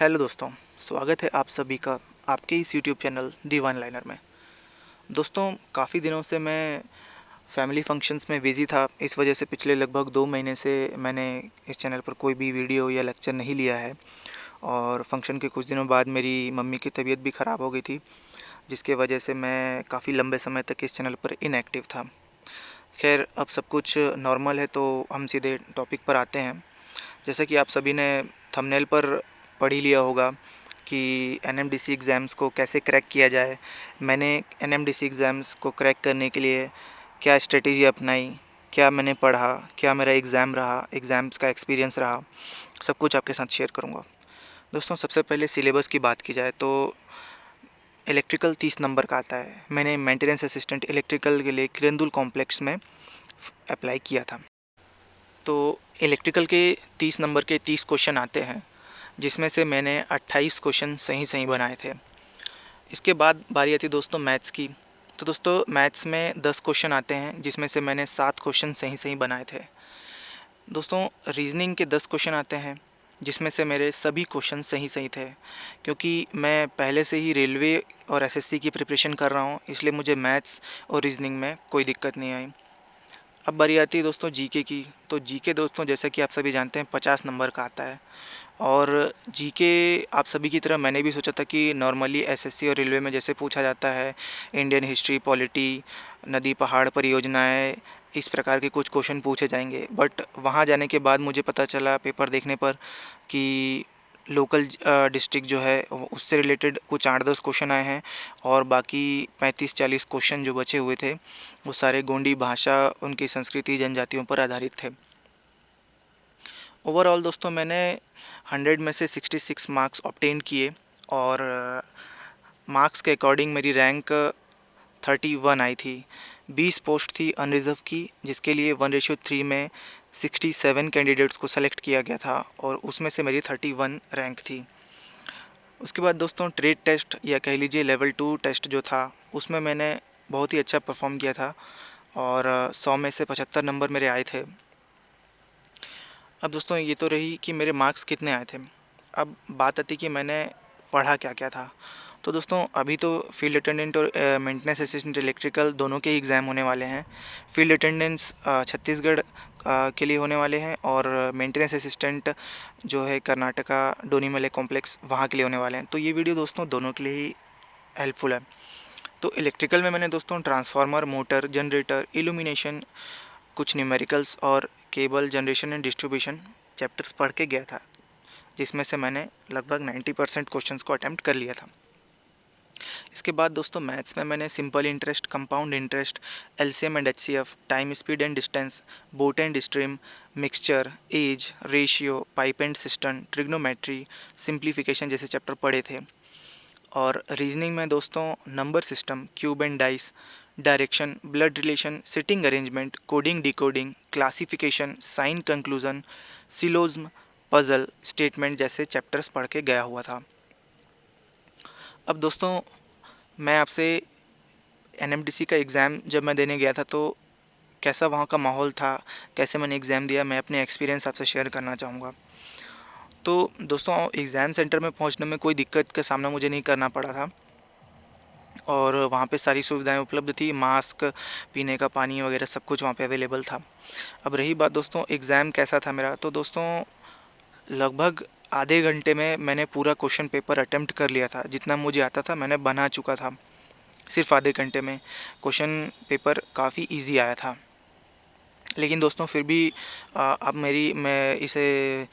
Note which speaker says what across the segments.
Speaker 1: Hello दोस्तों, स्वागत है आप सभी का आपके इस यूट्यूब चैनल दी वन लाइनर में। दोस्तों, काफ़ी दिनों से मैं फैमिली फंक्शंस में बिज़ी था। इस वजह से पिछले लगभग 2 महीने से मैंने इस चैनल पर कोई भी वीडियो या लेक्चर नहीं लिया है। और फंक्शन के कुछ दिनों बाद मेरी मम्मी की तबीयत भी ख़राब हो गई थी, जिसके वजह से मैं काफ़ी लंबे समय तक इस चैनल पर इनएक्टिव था। खैर, अब सब कुछ नॉर्मल है, तो हम सीधे टॉपिक पर आते हैं। जैसा कि आप सभी ने थंबनेल पर पढ़ ही लिया होगा कि एनएमडीसी एग्ज़ाम्स को कैसे क्रैक किया जाए। मैंने एनएमडीसी एग्ज़ाम्स को क्रैक करने के लिए क्या स्ट्रेटेजी अपनाई, क्या मैंने पढ़ा, क्या मेरा एग्ज़ाम रहा, एग्ज़ाम्स का एक्सपीरियंस रहा, सब कुछ आपके साथ शेयर करूँगा। दोस्तों, सबसे पहले सिलेबस की बात की जाए तो इलेक्ट्रिकल 30 नंबर का आता है। मैंने मेंटेनेंस असिस्टेंट इलेक्ट्रिकल के लिए किरंदुल कॉम्प्लेक्स में अप्लाई किया था। तो इलेक्ट्रिकल के 30 नंबर के 30 क्वेश्चन आते हैं, जिसमें से मैंने 28 क्वेश्चन सही सही बनाए थे। इसके बाद बारी आती है दोस्तों मैथ्स की। तो दोस्तों, मैथ्स में 10 क्वेश्चन आते हैं, जिसमें से मैंने 7 क्वेश्चन सही सही बनाए थे। दोस्तों, रीजनिंग के 10 क्वेश्चन आते हैं, जिसमें से मेरे सभी क्वेश्चन सही सही थे। क्योंकि मैं पहले से ही रेलवे और एसएससी की प्रिपरेशन कर रहा हूँ, इसलिए मुझे मैथ्स और रीजनिंग में कोई दिक्कत नहीं आई। अब बारी आती है दोस्तों जीके की। तो जीके दोस्तों, जैसा कि आप सभी जानते हैं, 50 नंबर का आता है। और जीके आप सभी की तरह मैंने भी सोचा था कि नॉर्मली एसएससी और रेलवे में जैसे पूछा जाता है, इंडियन हिस्ट्री, पॉलिटी, नदी पहाड़ परियोजनाएं, इस प्रकार के कुछ क्वेश्चन पूछे जाएंगे। बट वहाँ जाने के बाद मुझे पता चला पेपर देखने पर कि लोकल डिस्ट्रिक्ट जो है उससे रिलेटेड कुछ 8-10 क्वेश्चन आए हैं, और बाकी 35-40 क्वेश्चन जो बचे हुए थे वो सारे गोंडी भाषा, उनकी संस्कृति, जनजातियों पर आधारित थे। ओवरऑल दोस्तों, मैंने 100 में से 66 मार्क्स ऑब्टेन किए, और मार्क्स के अकॉर्डिंग मेरी रैंक 31 आई थी। 20 पोस्ट थी अनरिजर्व की, जिसके लिए 1:3 में 67 कैंडिडेट्स को सेलेक्ट किया गया था, और उसमें से मेरी 31 रैंक थी। उसके बाद दोस्तों, ट्रेड टेस्ट या कह लीजिए लेवल 2 टेस्ट जो था, उसमें मैंने बहुत ही अच्छा परफॉर्म किया था, और 100 में से 75 नंबर मेरे आए थे। अब दोस्तों, ये तो रही कि मेरे मार्क्स कितने आए थे। अब बात आती कि मैंने पढ़ा क्या क्या था। तो दोस्तों, अभी तो फील्ड अटेंडेंट और मेंटेनेंस असिस्टेंट इलेक्ट्रिकल दोनों के एग्ज़ाम होने वाले हैं। फील्ड अटेंडेंस छत्तीसगढ़ के लिए होने वाले हैं, और मेंटेनेंस असिस्टेंट जो है कर्नाटका डोनीमले कॉम्प्लेक्स, वहाँ के लिए होने वाले हैं। तो ये वीडियो दोस्तों दोनों के लिए ही हेल्पफुल है। तो इलेक्ट्रिकल में मैंने दोस्तों ट्रांसफार्मर, मोटर, जनरेटर, इल्यूमिनेशन, कुछ न्यूमेरिकल्स और cable, generation and distribution chapters पढ़ के गया था, जिसमें से मैंने लगभग 90% क्वेश्चंस को अटैम्प्ट कर लिया था। इसके बाद दोस्तों, मैथ्स में मैंने simple interest, compound interest, LCM and HCF, time, speed and distance, boat and stream, mixture, age, ratio, pipe and cistern, trigonometry, simplification जैसे चैप्टर पढ़े थे। और रीजनिंग में दोस्तों number system, cube and dice, direction, blood relation, sitting arrangement, coding decoding, classification, sign conclusion, syllogism, puzzle, statement जैसे chapters पढ़ के गया हुआ था। अब दोस्तों, मैं आपसे एनएमडीसी का एग्ज़ाम जब मैं देने गया था, तो कैसा वहाँ का माहौल था, कैसे मैंने एग्ज़ाम दिया, मैं अपने एक्सपीरियंस आपसे शेयर करना चाहूँगा। तो दोस्तों, एग्ज़ाम सेंटर में पहुँचने में कोई दिक्कत का सामना मुझे नहीं करना पड़ा था, और वहाँ पे सारी सुविधाएं उपलब्ध थी। मास्क, पीने का पानी वगैरह सब कुछ वहाँ पे अवेलेबल था। अब रही बात दोस्तों एग्ज़ाम कैसा था मेरा, तो दोस्तों लगभग आधे घंटे में मैंने पूरा क्वेश्चन पेपर अटेम्प्ट कर लिया था। जितना मुझे आता था मैंने बना चुका था, सिर्फ आधे घंटे में। क्वेश्चन पेपर काफ़ी ईजी आया था। लेकिन दोस्तों फिर भी अब मैं इसे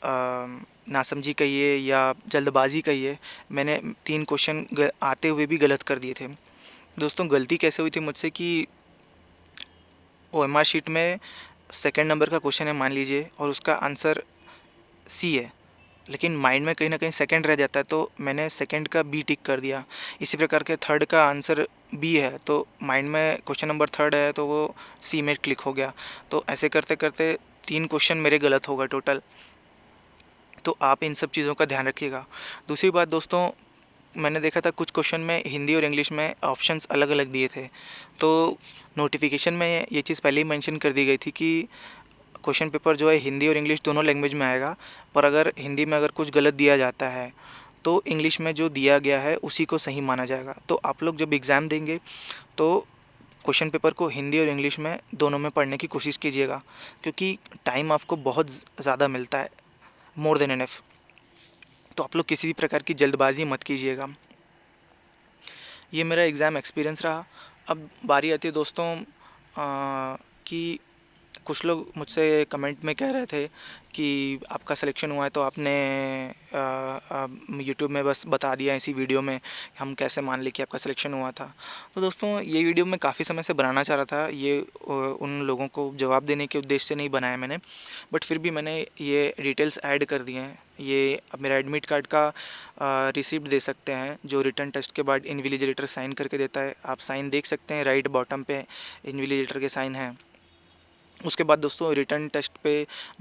Speaker 1: नासमझी कहिए या जल्दबाजी कहिए, मैंने 3 क्वेश्चन आते हुए भी गलत कर दिए थे। दोस्तों, गलती कैसे हुई थी मुझसे कि ओएमआर शीट में सेकंड नंबर का क्वेश्चन है मान लीजिए, और उसका आंसर सी है, लेकिन माइंड में कहीं ना कहीं सेकंड रह जाता है, तो मैंने सेकंड का बी टिक कर दिया। इसी प्रकार के थर्ड का आंसर बी है, तो माइंड में क्वेश्चन नंबर थर्ड है तो वो सी में क्लिक हो गया। तो ऐसे करते करते 3 क्वेश्चन मेरे गलत हो गए टोटल। तो आप इन सब चीज़ों का ध्यान रखिएगा। दूसरी बात दोस्तों, मैंने देखा था कुछ क्वेश्चन में हिंदी और इंग्लिश में ऑप्शंस अलग अलग दिए थे। तो नोटिफिकेशन में ये चीज़ पहले ही मेंशन कर दी गई थी कि क्वेश्चन पेपर जो है हिंदी और इंग्लिश दोनों लैंग्वेज में आएगा, पर अगर हिंदी में अगर कुछ गलत दिया जाता है तो इंग्लिश में जो दिया गया है उसी को सही माना जाएगा। तो आप लोग जब एग्ज़ाम देंगे तो क्वेश्चन पेपर को हिंदी और इंग्लिश में दोनों में पढ़ने की कोशिश कीजिएगा, क्योंकि टाइम आपको बहुत ज़्यादा मिलता है, मोर देन एनफ। तो आप लोग किसी भी प्रकार की जल्दबाजी मत कीजिएगा। ये मेरा एग्ज़ाम एक्सपीरियंस रहा। अब बारी आती है दोस्तों कि कुछ लोग मुझसे कमेंट में कह रहे थे कि आपका सिलेक्शन हुआ है तो आपने यूट्यूब में बस बता दिया इसी वीडियो में, हम कैसे मान लें कि आपका सिलेक्शन हुआ था। तो दोस्तों ये वीडियो मैं काफ़ी समय से बनाना चाह रहा था, ये उन लोगों को जवाब देने के उद्देश्य से नहीं बनाया मैंने, बट फिर भी मैंने ये डिटेल्स ऐड कर दिए हैं। ये अब मेरा एडमिट कार्ड का रिसिप्ट दे सकते हैं जो रिटर्न टेस्ट के बाद इन्विजिलेटर साइन करके देता है। आप साइन देख सकते हैं, राइट बॉटम पे इन्विजिलेटर के साइन हैं। उसके बाद दोस्तों रिटर्न टेस्ट पे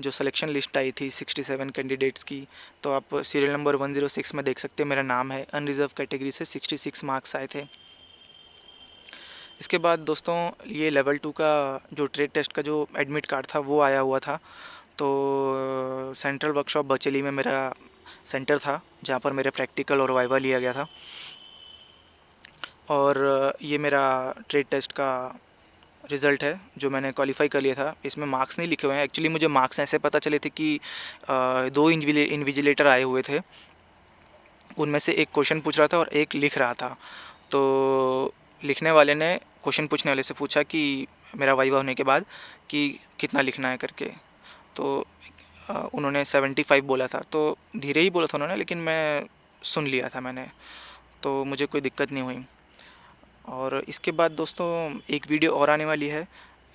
Speaker 1: जो सिलेक्शन लिस्ट आई थी 67 कैंडिडेट्स की, तो आप सीरियल नंबर 106 में देख सकते हैं मेरा नाम है। अनरिजर्व कैटेगरी से 66 मार्क्स आए थे। इसके बाद दोस्तों ये लेवल 2 का जो ट्रेड टेस्ट का जो एडमिट कार्ड था वो आया हुआ था। तो सेंट्रल वर्कशॉप बचेली में मेरा सेंटर था जहाँ पर मेरे प्रैक्टिकल और वाइवा लिया गया था। और ये मेरा ट्रेड टेस्ट का रिज़ल्ट है जो मैंने क्वालिफाई कर लिया था। इसमें मार्क्स नहीं लिखे हुए हैं, एक्चुअली मुझे मार्क्स ऐसे पता चले थे कि 2 इन्विजिलेटर आए हुए थे, उनमें से एक क्वेश्चन पूछ रहा था और एक लिख रहा था। तो लिखने वाले ने क्वेश्चन पूछने वाले से पूछा कि मेरा वाइवा होने के बाद कि कितना लिखना है करके, तो उन्होंने 75 बोला था। तो धीरे ही बोला था उन्होंने, लेकिन मैं सुन लिया था मैंने, तो मुझे कोई दिक्कत नहीं हुई। और इसके बाद दोस्तों एक वीडियो और आने वाली है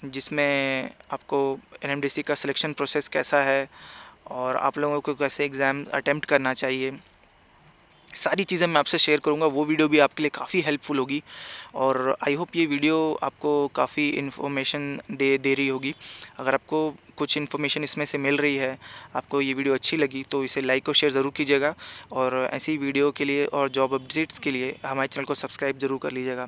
Speaker 1: जिसमें आपको एनएमडीसी का सिलेक्शन प्रोसेस कैसा है और आप लोगों को कैसे एग्ज़ाम अटेम्प्ट करना चाहिए, सारी चीज़ें मैं आपसे शेयर करूंगा। वो वीडियो भी आपके लिए काफ़ी हेल्पफुल होगी और आई होप ये वीडियो आपको काफ़ी इन्फॉर्मेशन दे रही होगी। अगर आपको कुछ इन्फॉर्मेशन इसमें से मिल रही है, आपको ये वीडियो अच्छी लगी, तो इसे लाइक और शेयर ज़रूर कीजिएगा। और ऐसी वीडियो के लिए और जॉब अपडेट्स के लिए हमारे चैनल को सब्सक्राइब ज़रूर कर लीजिएगा।